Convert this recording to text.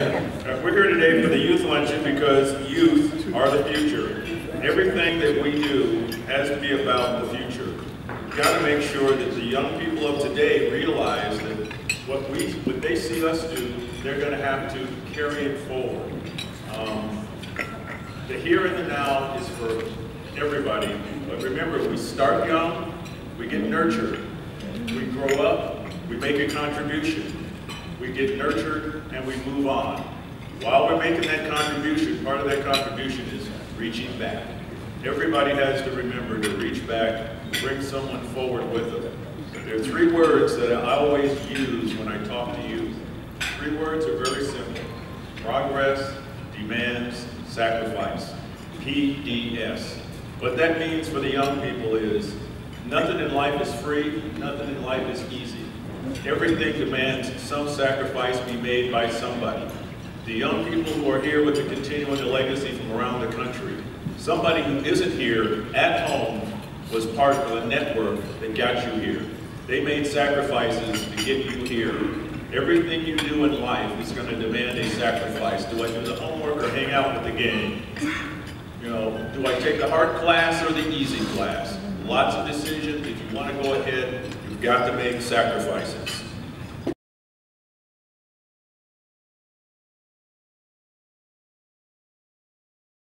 We're here today for the Youth Luncheon because youth are the future. Everything that we do has to be about the future. We've got to make sure that the young people of today realize that what they see us do, they're going to have to carry it forward. The here and the now is for everybody. But remember, we start young, we get nurtured. We grow up, we make a contribution. We get nurtured and we move on. While we're making that contribution, part of that contribution is reaching back. Everybody has to remember to reach back, bring someone forward with them. There are three words that I always use when I talk to youth. Three words are very simple. Progress, demands, sacrifice. PDS. What that means for the young people is nothing in life is free, nothing in life is easy. Everything demands some sacrifice be made by somebody. The young people who are here with the Continuing the Legacy from around the country, somebody who isn't here at home was part of a network that got you here. They made sacrifices to get you here. Everything you do in life is going to demand a sacrifice. Do I do the homework or hang out with the gang? You know, do I take the hard class or the easy class? Lots of decisions. If you want to go ahead, you've got to make sacrifices.